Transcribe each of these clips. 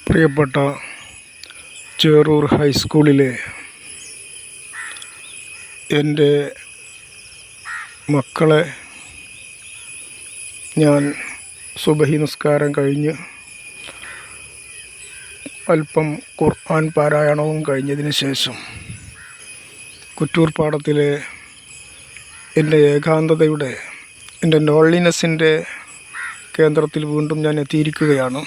പ്രിയപ്പെട്ട ചേറൂർ ഹൈസ്കൂളിലെ എൻ്റെ മക്കളെ ഞാൻ സുബഹി നിസ്കാരം കഴിഞ്ഞ് അല്പം ഖുർആൻ പാരായണവും കഴിഞ്ഞതിന് ശേഷം കുറ്റൂർപ്പാടത്തിലെ എൻ്റെ ഏകാന്തതയുടെ എൻ്റെ ലോൺലിനെസ്സിൻ്റെ കേന്ദ്രത്തിൽ വീണ്ടും ഞാൻ എത്തിയിരിക്കുകയാണ്.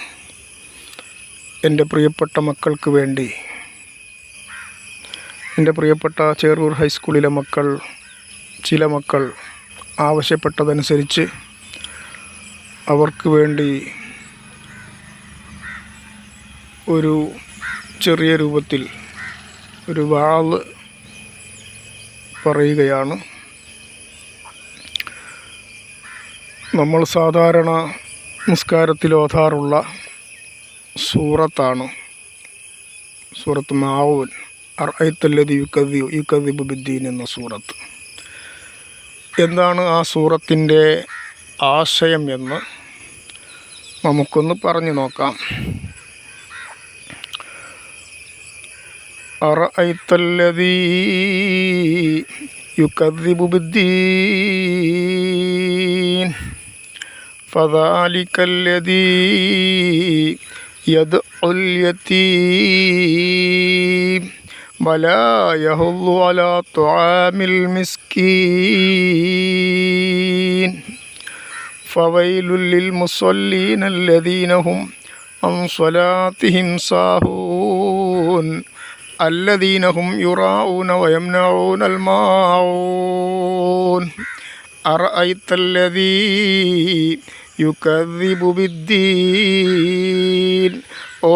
എൻ്റെ പ്രിയപ്പെട്ട മക്കൾക്ക് വേണ്ടി, എൻ്റെ പ്രിയപ്പെട്ട ചേറൂർ ഹൈസ്കൂളിലെ ചില മക്കൾ ആവശ്യപ്പെട്ടതനുസരിച്ച് അവർക്ക് വേണ്ടി ഒരു ചെറിയ രൂപത്തിൽ ഒരു വാള് പറയുകയാണ്. നമ്മൾ സാധാരണ നിസ്കാരത്തിൽ ഓതാറുള്ള സൂറത്താണ് സൂറത്ത് മാഊൻ, അർഅയ്തല്ലദീ യുകദ്ദിബു ബിദ്ദീൻ എന്ന സൂറത്ത്. എന്താണ് ആ സൂറത്തിൻ്റെ ആശയം എന്ന് നമുക്കൊന്ന് പറഞ്ഞു നോക്കാം. അർഅയ്തല്ലദീ യുകദ്ദിബു ബിദ്ദീൻ ഫദാലിക്കല്ലദീ യദ്ഉൽ യതീം വലാ യഹുദ്ദു അലാ തുആമിൽ മിസ്കീൻ ഫവൈലുൽ ലിൽ മുസല്ലീന അല്ലദീന ഹും അൻ സ്വലാത്തിഹിം സാഹൂൻ അല്ലദീന ഹും യുറാഊന വയംനഊനൽ മാഊൻ അർഅയ്തല്ലദീ യുകദ്ദിബു ബിദ്ദീൻ. ഓ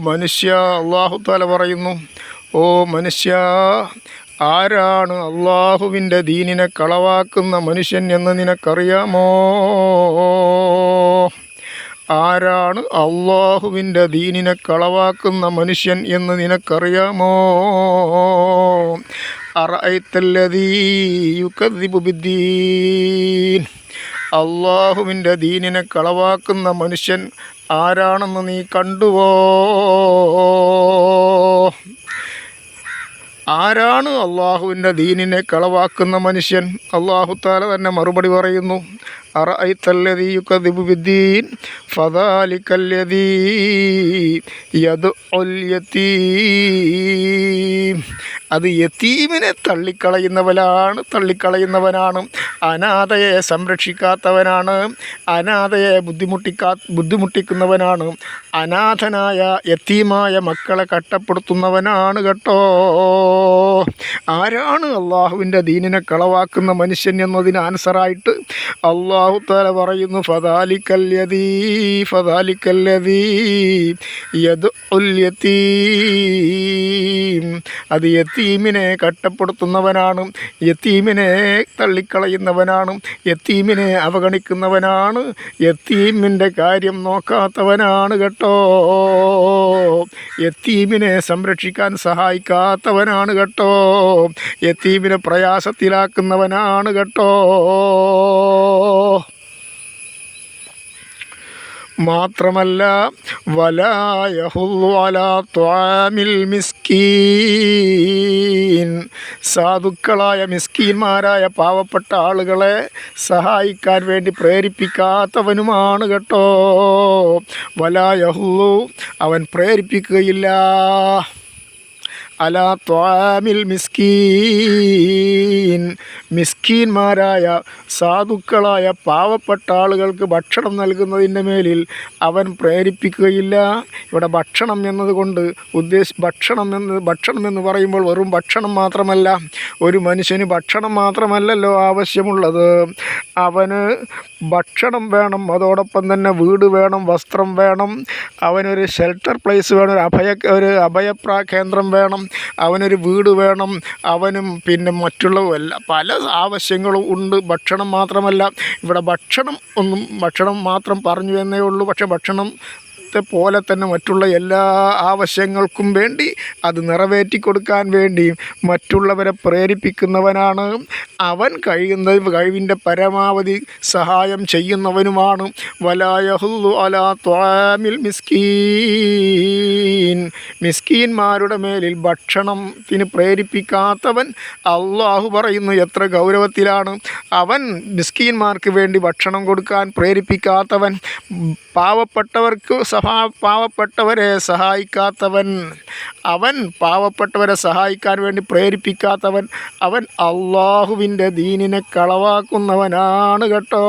മനുഷ്യ, അല്ലാഹു തആല പറയുന്നു, ഓ മനുഷ്യ, ആരാണ് അള്ളാഹുവിൻ്റെ ദീനിനെ കളവാക്കുന്ന മനുഷ്യൻ എന്ന് നിനക്കറിയാമോ? ആരാണ് അള്ളാഹുവിൻ്റെ ദീനിനെ കളവാക്കുന്ന മനുഷ്യൻ എന്ന് നിനക്കറിയാമോ? അറഅയ്തല്ലദീ യുകദ്ദിബു ബിദ്ദീൻ. അള്ളാഹുവിൻ്റെ ദീനിനെ കളവാക്കുന്ന മനുഷ്യൻ ആരാണെന്ന് നീ കണ്ടുവോ? ആരാണ് അള്ളാഹുവിൻ്റെ ദീനിനെ കളവാക്കുന്ന മനുഷ്യൻ? അള്ളാഹു തആല തന്നെ മറുപടി പറയുന്നു, അറഅയ്തല്ലദീ യുകദ്ദിബു ബിദ്ദീൻ ഫദാലിക്കല്ലദീ യദ്ഉൽ യതീം. അത് യതീമിനെ തള്ളിക്കളയുന്നവനാണ്, അനാഥയെ സംരക്ഷിക്കാത്തവനാണ്, അനാഥയെ ബുദ്ധിമുട്ടിക്കുന്നവനാണ്, അനാഥനായ യതീമായ മക്കളെ കഷ്ടപ്പെടുത്തുന്നവനാണ് കേട്ടോ. ആരാണ് അള്ളാഹുവിൻ്റെ ദീനിനെ കളവാക്കുന്ന മനുഷ്യൻ എന്നതിന് ആൻസറായിട്ട് അള്ളാഹു തആല പറയുന്നു, ഫദാലിക്കല്ലദീ യദ്ഉൽ യതീം. അത് യതീമിനെ കഷ്ടപ്പെടുത്തുന്നവനാണ്, യതീമിനെ തള്ളിക്കളയുന്നവനാണ്, യതീമിനെ അവഗണിക്കുന്നവനാണ്, യതീമിൻ്റെ കാര്യം നോക്കാത്തവനാണ് കേട്ടോ. യതീമിനെ സംരക്ഷിക്കാൻ സഹായിക്കാത്തവനാണ് കേട്ടോ. യതീമിനെ പ്രയാസത്തിലാക്കുന്നവനാണ് കേട്ടോ. മാത്രമല്ല, വലാ യഹുദ്ദു അലാ തുആമിൽ മിസ്കീൻ. സാധുക്കളായ മിസ്കീന്മാരായ പാവപ്പെട്ട ആളുകളെ സഹായിക്കാൻ വേണ്ടി പ്രേരിപ്പിക്കാത്തവനുമാണ് കേട്ടോ. വലാ യഹുദ്ദു, അവൻ പ്രേരിപ്പിക്കുകയില്ല, അലാ തുആമിൽ മിസ്കീൻ. മിസ്കീന്മാരായ സാധുക്കളായ പാവപ്പെട്ട ആളുകൾക്ക് ഭക്ഷണം നൽകുന്നതിൻ്റെ മേലിൽ അവൻ പ്രേരിപ്പിക്കുകയില്ല. ഇവിടെ ഭക്ഷണം എന്നതുകൊണ്ട് ഭക്ഷണം എന്ന് പറയുമ്പോൾ വെറും ഭക്ഷണം മാത്രമല്ല, ഒരു മനുഷ്യന് ഭക്ഷണം മാത്രമല്ലല്ലോ ആവശ്യമുള്ളത്. അവന് ഭക്ഷണം വേണം, അതോടൊപ്പം തന്നെ വീട് വേണം, വസ്ത്രം വേണം, അവനൊരു ഷെൽട്ടർ പ്ലേസ് വേണം, ഒരു കേന്ദ്രം വേണം, അവനൊരു വീട് വേണം, അവനും പിന്നെ മറ്റുള്ള പല ആവശ്യങ്ങളും ഉണ്ട്. ഭക്ഷണം മാത്രമല്ല, ഇവിടെ ഭക്ഷണം മാത്രം പറഞ്ഞു എന്നേ ഉള്ളൂ. പക്ഷെ ഭക്ഷണം നിസ്കാരത്തെ പോലെ തന്നെ മറ്റുള്ള എല്ലാ ആവശ്യങ്ങൾക്കും വേണ്ടി അത് നിറവേറ്റിക്കൊടുക്കാൻ വേണ്ടി മറ്റുള്ളവരെ പ്രേരിപ്പിക്കുന്നവനാണ്. അവൻ കഴിവിൻ്റെ പരമാവധി സഹായം ചെയ്യുന്നവനുമാണ്. വലാ യഹുല്ലു അലാ ത്വാമിൽ മിസ്കീൻ, മിസ്കീന്മാരുടെ മേലിൽ ഭക്ഷണത്തിന് പ്രേരിപ്പിക്കാത്തവൻ. അള്ളാഹു പറയുന്നു എത്ര ഗൗരവത്തിലാണ്. അവൻ മിസ്കീന്മാർക്ക് വേണ്ടി ഭക്ഷണം കൊടുക്കാൻ പ്രേരിപ്പിക്കാത്തവൻ, പാവപ്പെട്ടവരെ സഹായിക്കാത്തവൻ, അവൻ പാവപ്പെട്ടവരെ സഹായിക്കാൻ വേണ്ടി പ്രേരിപ്പിക്കാത്തവൻ, അവൻ അള്ളാഹുവിൻ്റെ ദീനിനെ കളവാക്കുന്നവനാണ് കേട്ടോ.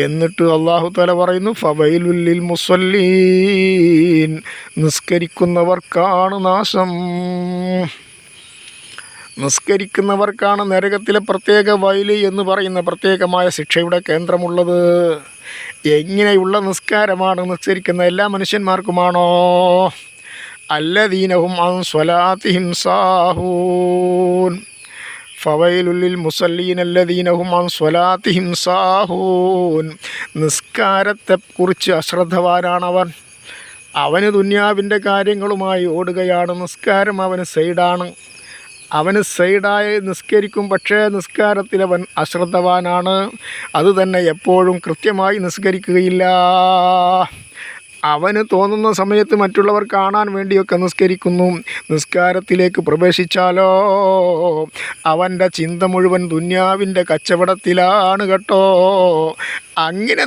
എന്നിട്ട് അല്ലാഹു തആല പറയുന്നു ഫവൈലുൽ ലിൽ മുസല്ലീൻ, നിസ്കരിക്കുന്നവർക്കാണ് നാശം. നിസ്കരിക്കുന്നവർക്കാണ് നരകത്തിലെ പ്രത്യേക വൈല് എന്ന് പറയുന്ന പ്രത്യേകമായ ശിക്ഷയുടെ കേന്ദ്രമുള്ളത്. എങ്ങനെയുള്ള നിസ്കാരമാണ്? നിസ്കരിക്കുന്ന എല്ലാ മനുഷ്യന്മാർക്കുമാണോ? അല്ലദീനഹും അൻ സ്വലാത്തിഹിം സാഹൂൻ, ഫവൈലുൽ ലിൽ മുസല്ലീൻ അല്ലദീനഹും അൻ സ്വലാത്തിഹിം സാഹൂൻ. നിസ്കാരത്തെക്കുറിച്ച് അശ്രദ്ധവാനാണവൻ. അവന് ദുന്യാവിൻ്റെ കാര്യങ്ങളുമായി ഓടുകയാണ്. നിസ്കാരം അവന് സൈഡാണ്. അവന് സൈഡായി നിസ്കരിക്കും, പക്ഷേ നിസ്കാരത്തിൽ അവൻ അശ്രദ്ധവാനാണ്. അതുതന്നെ എപ്പോഴും കൃത്യമായി നിസ്കരിക്കുകയില്ല. അവന് തോന്നുന്ന സമയത്ത് മറ്റുള്ളവർ കാണാൻ വേണ്ടിയൊക്കെ നിസ്കരിക്കുന്നു. നിസ്കാരത്തിലേക്ക് പ്രവേശിച്ചാലോ അവൻ്റെ ചിന്ത മുഴുവൻ ദുന്യാവിൻ്റെ കച്ചവടത്തിലാണ് കേട്ടോ. അങ്ങനെ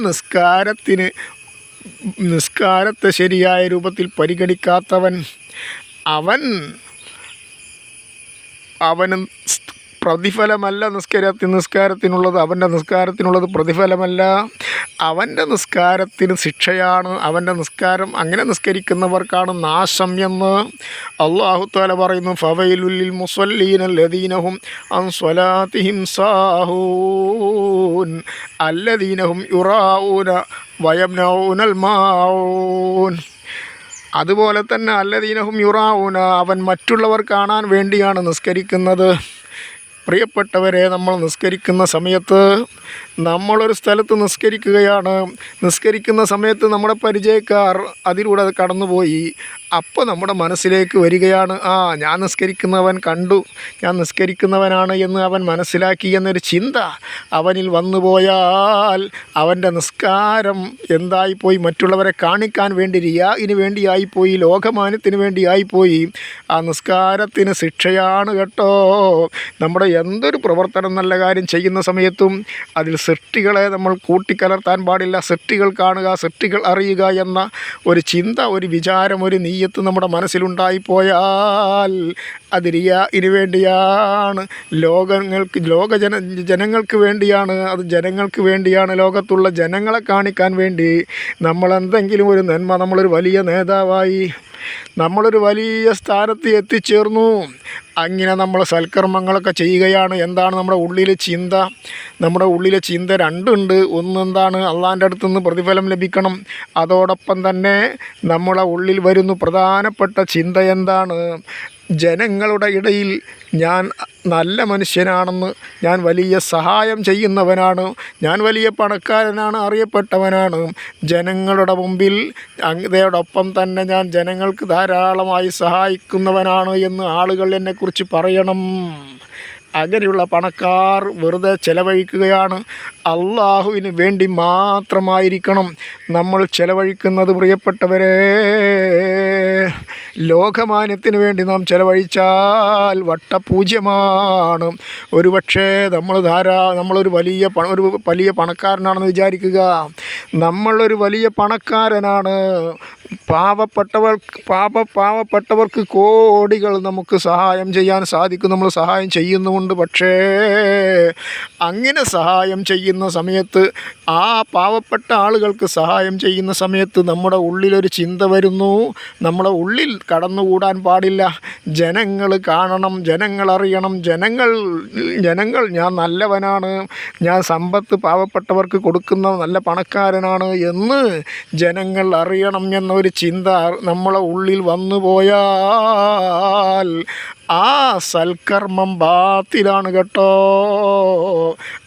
നിസ്കാരത്തെ ശരിയായ രൂപത്തിൽ പരിഗണിക്കാത്തവൻ, അവന് പ്രതിഫലമല്ല നിസ്കാരത്തിനുള്ളത്. അവൻ്റെ നിസ്കാരത്തിനുള്ളത് പ്രതിഫലമല്ല, അവൻ്റെ നിസ്കാരത്തിന് ശിക്ഷയാണ്. അവൻ്റെ നിസ്കാരം അങ്ങനെ നിസ്കരിക്കുന്നവർക്കാണ് നാശം എന്ന് അല്ലാഹു തആല പറയുന്നു. ഫവൈലുൽ ലിൽ മുസല്ലീന അല്ലദീനഹും അൻ സ്വലാത്തിഹിം സാഹൂൻ അല്ലദീനഹും യുറാഊന വയംനഊനൽ മാഊൻ. അതുപോലെ തന്നെ അല്ലദീനഹും യുറാഊന, അവൻ മറ്റുള്ളവർ കാണാൻ വേണ്ടിയാണ് നിസ്കരിക്കുന്നത്. പ്രിയപ്പെട്ടവരെ, നമ്മൾ നിസ്കരിക്കുന്ന സമയത്ത് നമ്മളൊരു സ്ഥലത്ത് നിസ്കരിക്കുകയാണ്. നിസ്കരിക്കുന്ന സമയത്ത് നമ്മുടെ പരിചയക്കാർ അതിലൂടെ കടന്നുപോയി. അപ്പോൾ നമ്മുടെ മനസ്സിലേക്ക് വരികയാണ്, ഞാൻ നിസ്കരിക്കുന്നവൻ കണ്ടു, ഞാൻ നിസ്കരിക്കുന്നവനാണ് എന്ന് അവൻ മനസ്സിലാക്കി എന്നൊരു ചിന്ത അവനിൽ വന്നുപോയാൽ അവൻ്റെ നിസ്കാരം എന്തായിപ്പോയി? മറ്റുള്ളവരെ കാണിക്കാൻ വേണ്ടി, റിയാഇന് വേണ്ടിയായിപ്പോയി, ലോകമാന്യത്തിന് വേണ്ടിയായിപ്പോയി. ആ നിസ്കാരത്തിന് ശിക്ഷയാണ് കേട്ടോ. നമ്മുടെ എന്തൊരു പ്രവർത്തനം, നല്ല കാര്യം ചെയ്യുന്ന സമയത്തും അതിൽ സൃഷ്ടികളെ നമ്മൾ കൂട്ടിക്കലർത്താൻ പാടില്ല. സൃഷ്ടികൾ കാണുക, സൃഷ്ടികൾ അറിയുക എന്ന ഒരു ചിന്ത, ഒരു വിചാരം, ഒരു നീയത്ത് നമ്മുടെ മനസ്സിലുണ്ടായിപ്പോയാൽ അത് റിയാഇന് വേണ്ടിയാണ്, ജനങ്ങൾക്ക് വേണ്ടിയാണ്. അത് ജനങ്ങൾക്ക് വേണ്ടിയാണ്, ലോകത്തുള്ള ജനങ്ങളെ കാണിക്കാൻ വേണ്ടി. നമ്മളെന്തെങ്കിലും ഒരു നന്മ, നമ്മളൊരു വലിയ നേതാവായി, നമ്മളൊരു വലിയ സ്ഥാനത്ത് എത്തിച്ചേർന്നു, അങ്ങനെ നമ്മൾ സൽക്കർമ്മങ്ങളൊക്കെ ചെയ്യുകയാണ്. എന്താണ് നമ്മുടെ ഉള്ളിലെ ചിന്ത? നമ്മുടെ ഉള്ളിലെ ചിന്ത രണ്ടുണ്ട്. ഒന്നെന്താണ്? അള്ളാൻ്റെ അടുത്ത് നിന്ന് പ്രതിഫലം ലഭിക്കണം. അതോടൊപ്പം തന്നെ നമ്മളെ ഉള്ളിൽ വരുന്ന പ്രധാനപ്പെട്ട ചിന്ത എന്താണ്? ജനങ്ങളുടെ ഇടയിൽ ഞാൻ നല്ല മനുഷ്യനാണെന്ന്, ഞാൻ വലിയ സഹായം ചെയ്യുന്നവനാണ്, ഞാൻ വലിയ പണക്കാരനാണ്, അറിയപ്പെട്ടവനാണ്. ജനങ്ങളുടെ മുമ്പിൽ അതോടൊപ്പം തന്നെ ഞാൻ ജനങ്ങൾക്ക് ധാരാളമായി സഹായിക്കുന്നവനാണ് എന്ന് ആളുകൾ എന്നെക്കുറിച്ച് പറയണം. അങ്ങനെയുള്ള പണക്കാർ വെറുതെ ചെലവഴിക്കുകയാണ്. അള്ളാഹുവിന് വേണ്ടി മാത്രമായിരിക്കണം നമ്മൾ ചെലവഴിക്കുന്നത്. പ്രിയപ്പെട്ടവരെ, ലോകമാന്യത്തിന് വേണ്ടി നാം ചെലവഴിച്ചാൽ വട്ടപൂജ്യമാണ്. ഒരുപക്ഷേ നമ്മളൊരു വലിയ പണക്കാരനാണെന്ന് വിചാരിക്കുക. നമ്മളൊരു വലിയ പണക്കാരനാണ്. പാവപ്പെട്ടവർക്ക് കോടികൾ നമുക്ക് സഹായം ചെയ്യാൻ സാധിക്കും. നമ്മൾ സഹായം ചെയ്യുന്നുമുണ്ട്. പക്ഷേ അങ്ങനെ സഹായം ചെയ്യുന്ന സമയത്ത്, ആ പാവപ്പെട്ട ആളുകൾക്ക് സഹായം ചെയ്യുന്ന സമയത്ത് നമ്മുടെ ഉള്ളിലൊരു ചിന്ത വരുന്നു. നമ്മുടെ ഉള്ളിൽ കടന്നുകൂടാൻ പാടില്ല. ജനങ്ങൾ കാണണം, ജനങ്ങൾ അറിയണം, ജനങ്ങൾ ഞാൻ നല്ലവനാണ്, ഞാൻ സമ്പത്ത് പാവപ്പെട്ടവർക്ക് കൊടുക്കുന്ന നല്ല പണക്കാരനാണ് എന്ന് ജനങ്ങൾ അറിയണം എന്ന ഒരു ചിന്ത നമ്മളെ ഉള്ളിൽ വന്നു പോയാൽ ആ സൽക്കർമ്മം ബാത്തിലാണ് കേട്ടോ.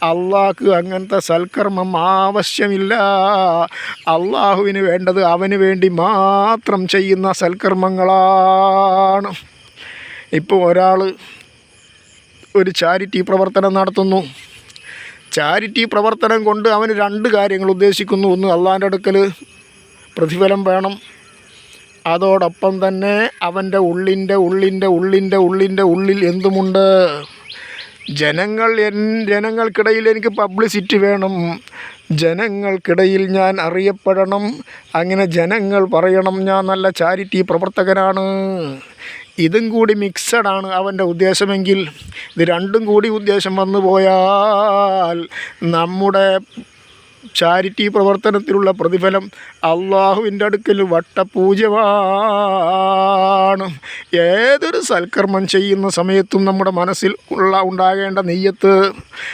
അള്ളാഹ്ക്ക് അങ്ങനത്തെ സൽക്കർമ്മം ആവശ്യമില്ല. അള്ളാഹുവിന് വേണ്ടത് അവന് വേണ്ടി മാത്രം ചെയ്യുന്ന സൽക്കർമ്മങ്ങളാണ്. ഇപ്പോൾ ഒരാൾ ഒരു ചാരിറ്റി പ്രവർത്തനം നടത്തുന്നു. ചാരിറ്റി പ്രവർത്തനം കൊണ്ട് അവന് രണ്ട് കാര്യങ്ങൾ ഉദ്ദേശിക്കുന്നു. ഒന്ന്, അള്ളാൻ്റെ അടുക്കൽ പ്രതിഫലം വേണം. അതോടൊപ്പം തന്നെ അവൻ്റെ ഉള്ളിൽ എന്തുമുണ്ട്? ജനങ്ങൾക്കിടയിൽ എനിക്ക് പബ്ലിസിറ്റി വേണം, ജനങ്ങൾക്കിടയിൽ ഞാൻ അറിയപ്പെടണം, അങ്ങനെ ജനങ്ങൾ പറയണം ഞാൻ നല്ല ചാരിറ്റി പ്രവർത്തകനാണ്. ഇതും കൂടി മിക്സഡാണ് അവൻ്റെ ഉദ്ദേശമെങ്കിൽ, ഇത് രണ്ടും കൂടി ഉദ്ദേശം വന്നു പോയാൽ നമ്മുടെ ചാരിറ്റി പ്രവർത്തനത്തിലുള്ള പ്രതിഫലം അള്ളാഹുവിൻ്റെ അടുക്കൽ വട്ടപൂജ്യമാണ്. ഏതൊരു സൽക്കർമ്മം ചെയ്യുന്ന സമയത്തും നമ്മുടെ മനസ്സിൽ ഉണ്ടാകേണ്ട നിയ്യത്ത്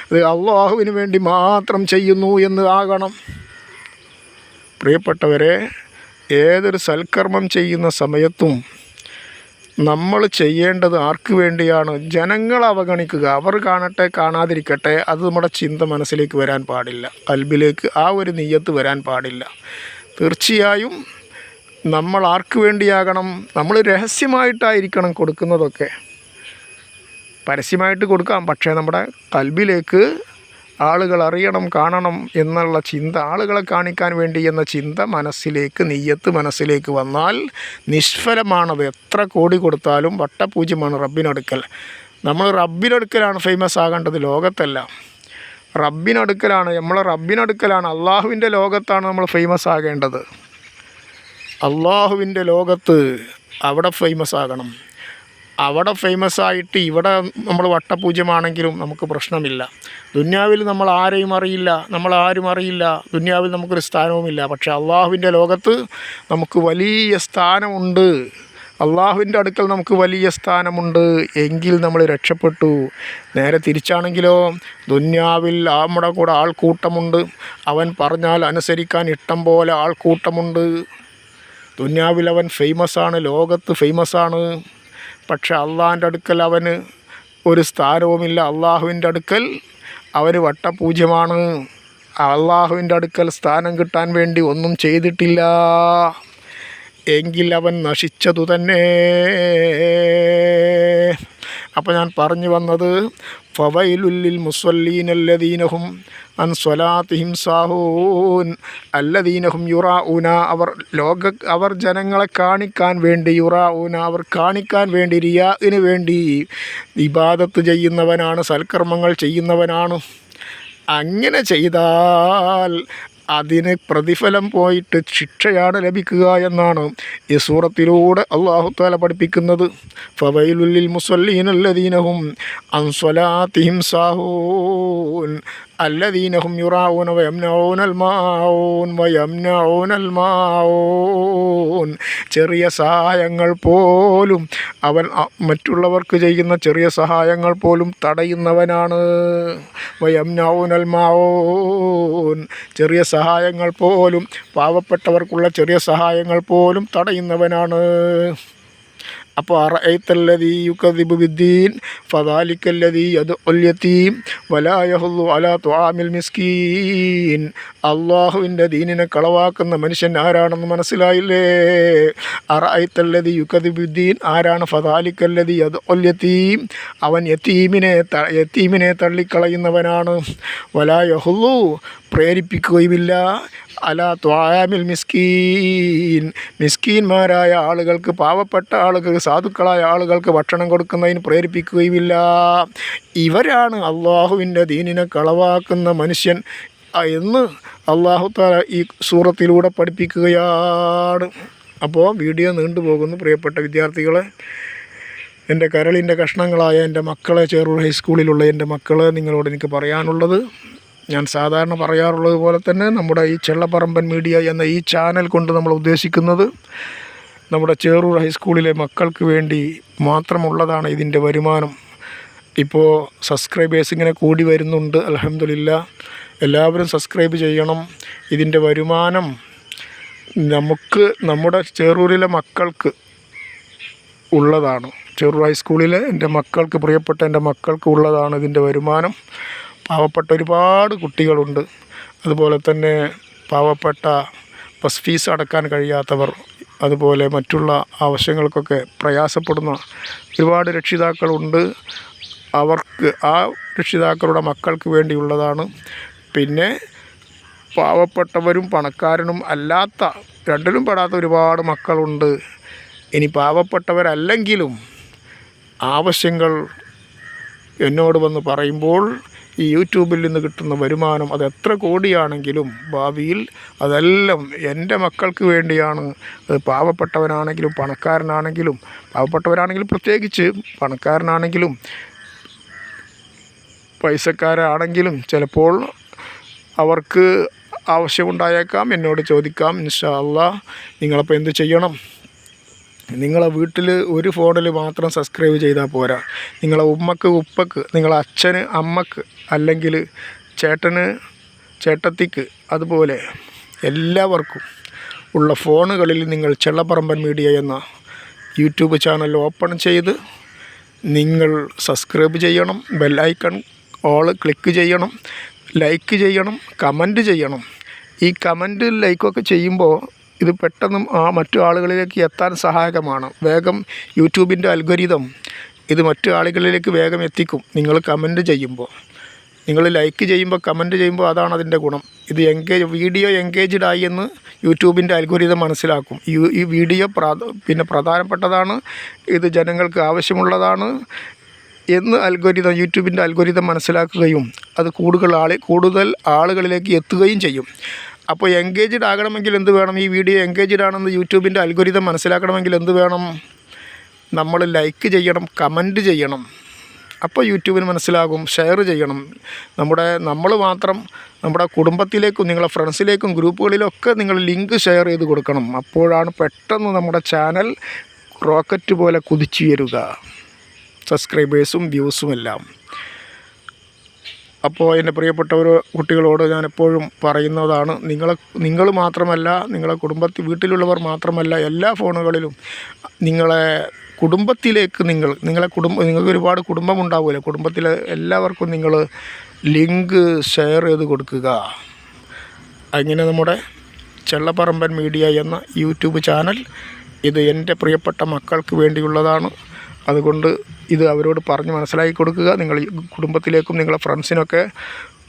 അത് അള്ളാഹുവിന് വേണ്ടി മാത്രം ചെയ്യുന്നു എന്ന് ആകണം. പ്രിയപ്പെട്ടവരെ, ഏതൊരു സൽക്കർമ്മം ചെയ്യുന്ന സമയത്തും നമ്മൾ ചെയ്യേണ്ടത് ആർക്ക് വേണ്ടിയാണ്? ജനങ്ങൾ അവഗണിക്കുക, അവർ കാണട്ടെ കാണാതിരിക്കട്ടെ, അത് നമ്മുടെ ചിന്ത മനസ്സിലേക്ക് വരാൻ പാടില്ല, ഖൽബിലേക്ക് ആ ഒരു നിയ്യത്ത് വരാൻ പാടില്ല. തീർച്ചയായും നമ്മൾ ആർക്ക് വേണ്ടിയാകണം? നമ്മൾ രഹസ്യമായിട്ടായിരിക്കണം കൊടുക്കുന്നതൊക്കെ. പരസ്യമായിട്ട് കൊടുക്കാം, പക്ഷേ നമ്മുടെ ഖൽബിലേക്ക് ആളുകൾ അറിയണം, കാണണം എന്നുള്ള ചിന്ത, ആളുകളെ കാണിക്കാൻ വേണ്ടി എന്ന ചിന്ത മനസ്സിലേക്ക്, നിയ്യത്ത് മനസ്സിലേക്ക് വന്നാൽ നിഷ്ഫലമാണത്. എത്ര കോടി കൊടുത്താലും വട്ടപൂജ്യമാണ് റബ്ബിനടുക്കൽ. നമ്മൾ റബ്ബിനടുക്കലാണ് ഫേമസ് ആകേണ്ടത്, ലോകത്തല്ല. റബ്ബിനടുക്കലാണ്, അള്ളാഹുവിൻ്റെ ലോകത്താണ് നമ്മൾ ഫേമസ് ആകേണ്ടത്. അള്ളാഹുവിൻ്റെ ലോകത്ത് അവിടെ ഫേമസ് ആകണം. അവിടെ ഫേമസായിട്ട് ഇവിടെ നമ്മൾ വട്ടപൂജ്യമാണെങ്കിലും നമുക്ക് പ്രശ്നമില്ല. ദുന്യാവിൽ നമ്മൾ ആരും അറിയില്ല, ദുന്യാവിൽ നമുക്കൊരു സ്ഥാനവുമില്ല. പക്ഷേ അള്ളാഹുവിൻ്റെ ലോകത്ത് നമുക്ക് വലിയ സ്ഥാനമുണ്ട്, അള്ളാഹുവിൻ്റെ അടുക്കൽ നമുക്ക് വലിയ സ്ഥാനമുണ്ട്. എങ്കിൽ നമ്മൾ രക്ഷപ്പെട്ടു. നേരെ തിരിച്ചാണെങ്കിലോ, ദുന്യാവിൽ നമ്മുടെ കൂടെ ആൾക്കൂട്ടമുണ്ട്, അവൻ പറഞ്ഞാൽ അനുസരിക്കാൻ ഇഷ്ടം പോലെ ആൾക്കൂട്ടമുണ്ട്. ദുന്യാവിൽ അവൻ ഫേമസാണ്, ലോകത്ത് ഫേമസാണ്. പക്ഷെ അള്ളാഹിൻ്റെ അടുക്കൽ അവന് ഒരു സ്ഥാനവുമില്ല. അള്ളാഹുവിൻ്റെ അടുക്കൽ അവന് വട്ടപൂജ്യമാണ്. അള്ളാഹുവിൻ്റെ അടുക്കൽ സ്ഥാനം കിട്ടാൻ വേണ്ടി ഒന്നും ചെയ്തിട്ടില്ല എങ്കിൽ അവൻ നശിച്ചതു തന്നെ. അപ്പോൾ ഞാൻ പറഞ്ഞു വന്നത്, ഫവൈലുല്ലിൽ മുസല്ലീനല്ലദീനഹും അൻ സ്വലാത്തിഹിം സാഹൂൻ അല്ലദീനഹും യുറാഊന, അവർ ജനങ്ങളെ കാണിക്കാൻ വേണ്ടി, യുറാഊന അവർ കാണിക്കാൻ വേണ്ടി, റിയാഇന് വേണ്ടി ഇബാദത്ത് ചെയ്യുന്നവനാണ്, സൽക്കർമ്മങ്ങൾ ചെയ്യുന്നവനാണ്. അങ്ങനെ ചെയ്താൽ അതിന് പ്രതിഫലം പോയിട്ട് ശിക്ഷയാണ് ലഭിക്കുക എന്നാണ് ഈ സൂറത്തിലൂടെ അല്ലാഹു തആല പഠിപ്പിക്കുന്നത്. ഫവൈലുൽ മുസല്ലീനല്ലദീനഹും അൻ സ്വലാത്തിഹിം സാഹൂൻ അല്ലദീനഹും യുറാഊന വയംനഊനൽ മാഊൻ. ചെറിയ സഹായങ്ങൾ പോലും അവൻ മറ്റുള്ളവർക്ക് ചെയ്യുന്ന ചെറിയ സഹായങ്ങൾ പോലും തടയുന്നവനാണ്. വയംനഊനൽ മാഊൻ, ചെറിയ സഹായങ്ങൾ പോലും, പാവപ്പെട്ടവർക്കുള്ള ചെറിയ സഹായങ്ങൾ പോലും തടയുന്നവനാണ്. അപ്പോൾ അറഅയ്തല്ലദീ യുകദ്ദിബു ബിദ്ദീൻ ഫദാലിക്കല്ലദീ യദ്ഉൽ യതീം വലാ യഹുല്ലു അലാ തുആമിൽ മിസ്കീൻ. അള്ളാഹുവിൻ്റെ ദീനിനെ കളവാക്കുന്ന മനുഷ്യൻ ആരാണെന്ന് മനസ്സിലായില്ലേ? അറഅയ്തല്ലദീ യുകദ്ദിബു ബിദ്ദീൻ ആരാണ്? ഫദാലിക്കല്ലദീ യദ്ഉൽ യതീം, അവൻ യതീമിനെ തള്ളിക്കളയുന്നവനാണ്. വലാ യഹുല്ലു, പ്രേരിപ്പിക്കുകയുമില്ല, അലാ തുആമിൽ മിസ്കീൻ, മിസ്കീന്മാരായ ആളുകൾക്ക്, പാവപ്പെട്ട ആളുകൾക്ക്, സാധുക്കളായ ആളുകൾക്ക് ഭക്ഷണം കൊടുക്കുന്നതിന് പ്രേരിപ്പിക്കുകയുമില്ല. ഇവരാണ് അള്ളാഹുവിൻ്റെ ദീനിനെ കളവാക്കുന്ന മനുഷ്യൻ എന്ന് അല്ലാഹു തആല ഈ സൂറത്തിലൂടെ പഠിപ്പിക്കുകയാണ്. അപ്പോൾ വീഡിയോ നീണ്ടുപോകുന്നു. പ്രിയപ്പെട്ട വിദ്യാർത്ഥികളെ, എൻ്റെ കരളിൻ്റെ കഷ്ണങ്ങളായ എൻ്റെ മക്കളെ, ചെറൂർ ഹൈസ്കൂളിലുള്ള എൻ്റെ മക്കളെ, നിങ്ങളോട് എനിക്ക് പറയാനുള്ളത്, ഞാൻ സാധാരണ പറയാറുള്ളത് പോലെ തന്നെ നമ്മുടെ ഈ ചെള്ളപ്പറമ്പൻ മീഡിയ എന്ന ഈ ചാനൽ കൊണ്ട് നമ്മൾ ഉദ്ദേശിക്കുന്നത് നമ്മുടെ ചെറൂർ ഹൈസ്കൂളിലെ മക്കൾക്ക് വേണ്ടി മാത്രമുള്ളതാണ് ഇതിൻ്റെ വരുമാനം. ഇപ്പോൾ സബ്സ്ക്രൈബേഴ്സ് ഇങ്ങനെ കൂടി വരുന്നുണ്ട്, അൽഹംദുലില്ലാ. എല്ലാവരും സബ്സ്ക്രൈബ് ചെയ്യണം. ഇതിൻ്റെ വരുമാനം നമുക്ക് നമ്മുടെ ചെറൂരിലെ മക്കൾക്ക് ഉള്ളതാണ്. ചെറൂർ ഹൈസ്കൂളിലെ എൻ്റെ മക്കൾക്ക്, പ്രിയപ്പെട്ട എൻ്റെ മക്കൾക്ക് ഉള്ളതാണ് ഇതിൻ്റെ വരുമാനം. പാവപ്പെട്ട ഒരുപാട് കുട്ടികളുണ്ട്. അതുപോലെ തന്നെ പാവപ്പെട്ട ബസ് ഫീസ് അടക്കാൻ കഴിയാത്തവർ, അതുപോലെ മറ്റുള്ള ആവശ്യങ്ങൾക്കൊക്കെ പ്രയാസപ്പെടുന്ന ഒരുപാട് രക്ഷിതാക്കളുണ്ട്. അവർക്ക്, ആ രക്ഷിതാക്കളുടെ മക്കൾക്ക് വേണ്ടിയുള്ളതാണ്. പിന്നെ പാവപ്പെട്ടവരും പണക്കാരനും അല്ലാത്ത, രണ്ടിലും പെടാത്ത ഒരുപാട് മക്കളുണ്ട്. ഇനി പാവപ്പെട്ടവരല്ലെങ്കിലും ആവശ്യങ്ങൾ എന്നോട് വന്ന് പറയുമ്പോൾ ഈ യൂട്യൂബിൽ നിന്ന് കിട്ടുന്ന വരുമാനം അത് എത്ര കോടിയാണെങ്കിലും ഭാവിയിൽ അതെല്ലാം എൻ്റെ മക്കൾക്ക് വേണ്ടിയാണ്. അത് പാവപ്പെട്ടവനാണെങ്കിലും പണക്കാരനാണെങ്കിലും, പാവപ്പെട്ടവരാണെങ്കിലും പ്രത്യേകിച്ച്, പണക്കാരനാണെങ്കിലും പൈസക്കാരാണെങ്കിലും ചിലപ്പോൾ അവർക്ക് ആവശ്യമുണ്ടായേക്കാം. എന്നോട് ചോദിക്കാം. ഇൻഷാ അല്ലാഹ്. നിങ്ങളപ്പോൾ എന്ത് ചെയ്യണം? നിങ്ങളെ വീട്ടിൽ ഒരു ഫോണിൽ മാത്രം സബ്സ്ക്രൈബ് ചെയ്താൽ പോരാ. നിങ്ങളെ ഉമ്മക്ക്, ഉപ്പക്ക്, നിങ്ങളെ അച്ഛന്, അമ്മക്ക്, അല്ലെങ്കിൽ ചേട്ടന്, ചേട്ടത്തിക്ക്, അതുപോലെ എല്ലാവർക്കും ഉള്ള ഫോണുകളിൽ നിങ്ങൾ ചെള്ളപ്പറമ്പൻ മീഡിയ എന്ന യൂട്യൂബ് ചാനൽ ഓപ്പൺ ചെയ്ത് നിങ്ങൾ സബ്സ്ക്രൈബ് ചെയ്യണം. ബെല്ലൈക്കൺ ഓൾ ക്ലിക്ക് ചെയ്യണം. ലൈക്ക് ചെയ്യണം. കമൻറ്റ് ചെയ്യണം. ഈ കമൻറ്റ് ലൈക്കൊക്കെ ചെയ്യുമ്പോൾ ഇത് പെട്ടെന്ന് മറ്റു ആളുകളിലേക്ക് എത്താൻ സഹായകമാണ്. വേഗം യൂട്യൂബിൻ്റെ അൽഗോരിതം ഇത് മറ്റു ആളുകളിലേക്ക് വേഗം എത്തിക്കും. നിങ്ങൾ കമൻറ്റ് ചെയ്യുമ്പോൾ, നിങ്ങൾ ലൈക്ക് ചെയ്യുമ്പോൾ, കമൻറ്റ് ചെയ്യുമ്പോൾ അതാണ് അതിൻ്റെ ഗുണം. ഇത് വീഡിയോ എൻഗേജ്ഡ് ആയി എന്ന് യൂട്യൂബിൻ്റെ അൽഗോരിതം മനസ്സിലാക്കും. ഈ വീഡിയോ പ്രധാനപ്പെട്ടതാണ്, ഇത് ജനങ്ങൾക്ക് ആവശ്യമുള്ളതാണ് എന്ന് യൂട്യൂബിൻ്റെ അൽഗോരിതം മനസ്സിലാക്കുകയും അത് കൂടുതൽ ആളുകളിലേക്ക് എത്തുകയും ചെയ്യും. അപ്പോൾ എൻഗേജ്ഡ് ആകണമെങ്കിൽ എന്ത് വേണം? ഈ വീഡിയോ എൻഗേജ്ഡ് ആണെന്ന് യൂട്യൂബിൻ്റെ അൽഗോരിതം മനസ്സിലാക്കണമെങ്കിൽ എന്ത് വേണം? നമ്മൾ ലൈക്ക് ചെയ്യണം, കമൻറ്റ് ചെയ്യണം. അപ്പോൾ യൂട്യൂബിന് മനസ്സിലാകും. ഷെയർ ചെയ്യണം. നമ്മൾ മാത്രം നമ്മുടെ കുടുംബത്തിലേക്കും നിങ്ങളുടെ ഫ്രണ്ട്സിലേക്കും ഗ്രൂപ്പുകളിലൊക്കെ നിങ്ങൾ ലിങ്ക് ഷെയർ ചെയ്ത് കൊടുക്കണം. അപ്പോഴാണ് പെട്ടെന്ന് നമ്മുടെ ചാനൽ റോക്കറ്റ് പോലെ കുതിച്ചുയരുക, സബ്സ്ക്രൈബേഴ്സും വ്യൂസും എല്ലാം. അപ്പോൾ എൻ്റെ പ്രിയപ്പെട്ട കുട്ടികളോട് ഞാൻ എപ്പോഴും പറയുന്നതാണ്, നിങ്ങൾ മാത്രമല്ല, നിങ്ങളെ വീട്ടിലുള്ളവർ മാത്രമല്ല, എല്ലാ ഫോണുകളിലും നിങ്ങളെ കുടുംബത്തിലേക്ക് നിങ്ങൾക്ക് ഒരുപാട് കുടുംബമുണ്ടാവുമല്ലോ, കുടുംബത്തിലെ എല്ലാവർക്കും നിങ്ങൾ ലിങ്ക് ഷെയർ ചെയ്ത് കൊടുക്കുക. അങ്ങനെ നമ്മുടെ ചെള്ളപ്പറമ്പൻ മീഡിയ എന്ന യൂട്യൂബ് ചാനൽ ഇത് എൻ്റെ പ്രിയപ്പെട്ട മക്കൾക്ക് വേണ്ടിയുള്ളതാണ്. അതുകൊണ്ട് ഇത് അവരോട് പറഞ്ഞ് മനസ്സിലാക്കി കൊടുക്കുക. നിങ്ങൾ കുടുംബത്തിലേക്കും നിങ്ങളുടെ ഫ്രണ്ട്സിനൊക്കെ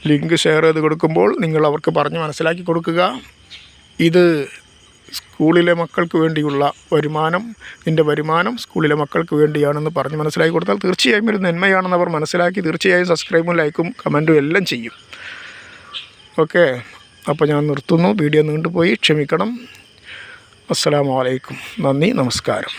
ലിങ്ക് ഷെയർ ചെയ്ത് കൊടുക്കുമ്പോൾ നിങ്ങൾ അവർക്ക് പറഞ്ഞ് മനസ്സിലാക്കി കൊടുക്കുക. ഇത് സ്കൂളിലെ മക്കൾക്ക് വേണ്ടിയുള്ള വരുമാനം, ഇതിൻ്റെ വരുമാനം സ്കൂളിലെ മക്കൾക്ക് വേണ്ടിയാണെന്ന് പറഞ്ഞ് മനസ്സിലാക്കി കൊടുത്താൽ തീർച്ചയായും ഒരു നന്മയാണെന്ന് അവർ മനസ്സിലാക്കി തീർച്ചയായും സബ്സ്ക്രൈബും ലൈക്കും കമൻറ്റും എല്ലാം ചെയ്യും. ഓക്കെ, അപ്പോൾ ഞാൻ നിർത്തുന്നു. വീഡിയോ നീണ്ടുപോയി, ക്ഷമിക്കണം. അസ്സലാമു അലൈക്കും. നന്ദി, നമസ്കാരം.